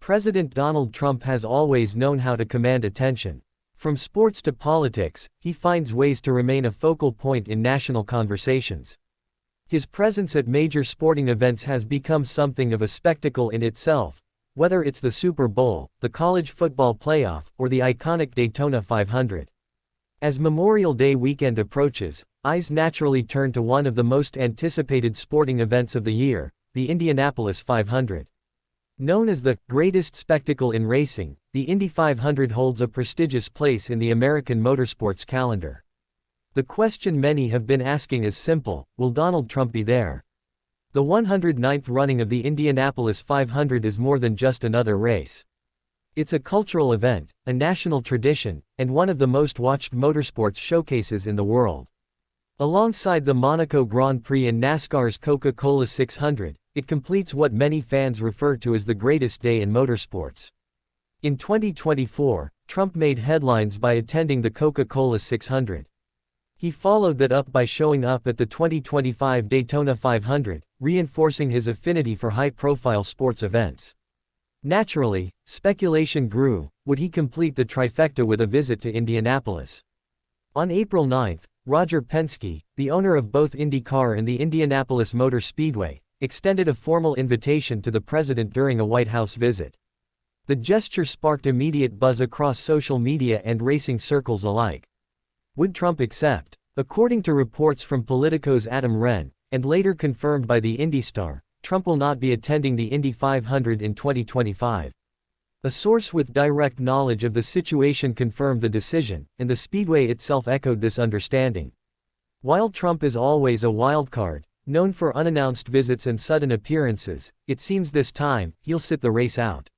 President Donald Trump has always known how to command attention. From sports to politics, he finds ways to remain a focal point in national conversations. His presence at major sporting events has become something of a spectacle in itself, whether it's the Super Bowl, the college football playoff, or the iconic Daytona 500. As Memorial Day weekend approaches, eyes naturally turn to one of the most anticipated sporting events of the year, the Indianapolis 500. Known as the greatest spectacle in racing, the Indy 500 holds a prestigious place in the American motorsports calendar. The question many have been asking is simple: will Donald Trump be there? The 109th running of the Indianapolis 500 is more than just another race. It's a cultural event, a national tradition, and one of the most watched motorsports showcases in the world. Alongside the Monaco Grand Prix and NASCAR's Coca-Cola 600, it completes what many fans refer to as the greatest day in motorsports. In 2024, Trump made headlines by attending the Coca-Cola 600. He followed that up by showing up at the 2025 Daytona 500, reinforcing his affinity for high-profile sports events. Naturally, speculation grew: would he complete the trifecta with a visit to Indianapolis? On April 9, Roger Penske, the owner of both IndyCar and the Indianapolis Motor Speedway, extended a formal invitation to the president during a White House visit. The gesture sparked immediate buzz across social media and racing circles alike. Would Trump accept? According to reports from Politico's Adam Wren, and later confirmed by the Indy star, Trump will not be attending the Indy 500 in 2025. A source with direct knowledge of the situation confirmed the decision, and the Speedway itself echoed this understanding. While Trump is always a wildcard, known for unannounced visits and sudden appearances, it seems this time, he'll sit the race out.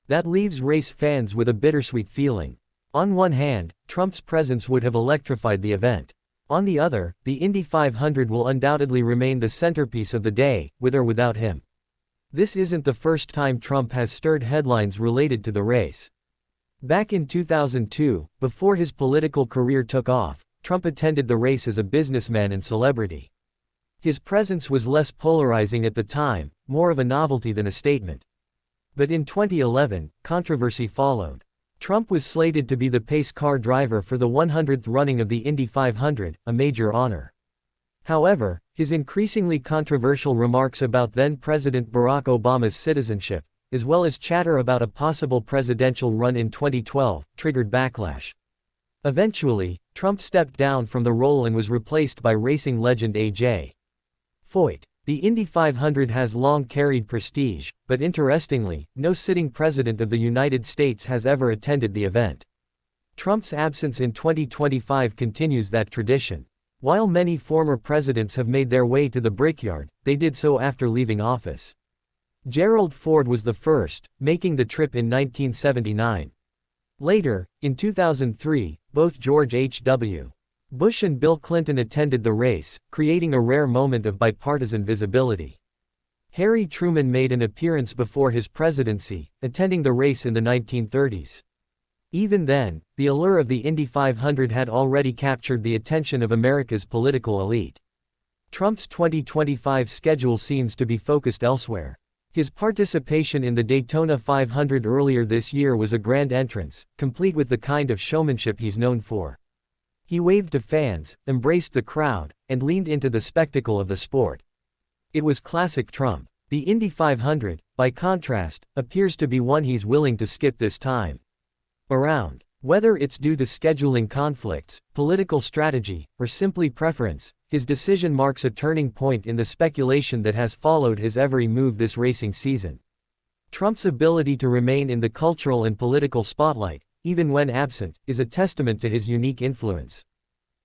That leaves race fans with a bittersweet feeling. On one hand, Trump's presence would have electrified the event. On the other, the Indy 500 will undoubtedly remain the centerpiece of the day, with or without him. This isn't the first time Trump has stirred headlines related to the race. Back in 2002, before his political career took off, Trump attended the race as a businessman and celebrity. His presence was less polarizing at the time, more of a novelty than a statement. But in 2011, controversy followed. Trump was slated to be the pace car driver for the 100th running of the Indy 500, a major honor. However, his increasingly controversial remarks about then-President Barack Obama's citizenship, as well as chatter about a possible presidential run in 2012, triggered backlash. Eventually, Trump stepped down from the role and was replaced by racing legend A.J. Foyt. The Indy 500 has long carried prestige, but interestingly, no sitting president of the United States has ever attended the event. Trump's absence in 2025 continues that tradition. While many former presidents have made their way to the Brickyard, they did so after leaving office. Gerald Ford was the first, making the trip in 1979. Later, in 2003, both George H.W. Bush and Bill Clinton attended the race, creating a rare moment of bipartisan visibility. Harry Truman made an appearance before his presidency, attending the race in the 1930s. Even then, the allure of the Indy 500 had already captured the attention of America's political elite. Trump's 2025 schedule seems to be focused elsewhere. His participation in the Daytona 500 earlier this year was a grand entrance, complete with the kind of showmanship he's known for. He waved to fans, embraced the crowd, and leaned into the spectacle of the sport. It was classic Trump. The Indy 500, by contrast, appears to be one he's willing to skip this time around. Whether it's due to scheduling conflicts, political strategy, or simply preference, his decision marks a turning point in the speculation that has followed his every move this racing season. Trump's ability to remain in the cultural and political spotlight, even when absent, is a testament to his unique influence.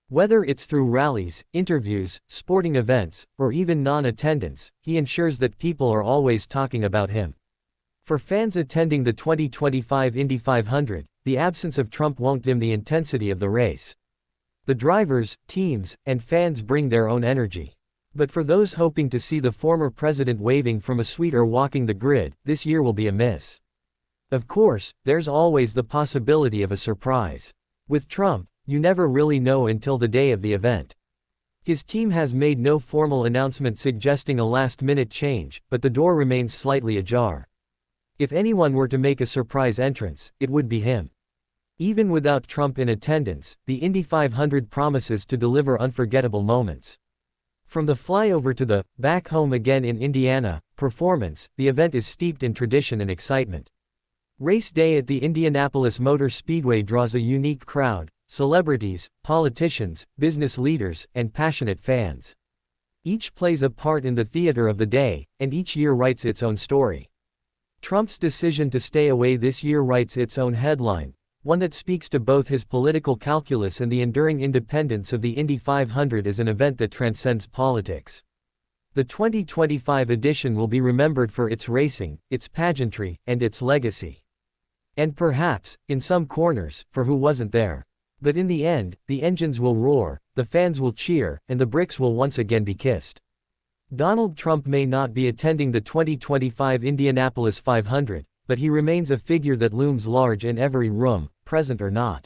Whether it's through rallies, interviews, sporting events, or even non-attendance, he ensures that people are always talking about him. For fans attending the 2025 Indy 500, the absence of Trump won't dim the intensity of the race. The drivers, teams, and fans bring their own energy. But for those hoping to see the former president waving from a suite or walking the grid, this year will be a miss. Of course, there's always the possibility of a surprise. With Trump, you never really know until the day of the event. His team has made no formal announcement suggesting a last-minute change, but the door remains slightly ajar. If anyone were to make a surprise entrance, it would be him. Even without Trump in attendance, the Indy 500 promises to deliver unforgettable moments. From the flyover to the back home again in Indiana performance, the event is steeped in tradition and excitement. Race day at the Indianapolis Motor Speedway draws a unique crowd: celebrities, politicians, business leaders, and passionate fans. Each plays a part in the theater of the day, and each year writes its own story. Trump's decision to stay away this year writes its own headline, one that speaks to both his political calculus and the enduring independence of the Indy 500 as an event that transcends politics. The 2025 edition will be remembered for its racing, its pageantry, and its legacy. And perhaps, in some corners, for who wasn't there. But in the end, the engines will roar, the fans will cheer, and the bricks will once again be kissed. Donald Trump may not be attending the 2025 Indianapolis 500, but he remains a figure that looms large in every room, present or not.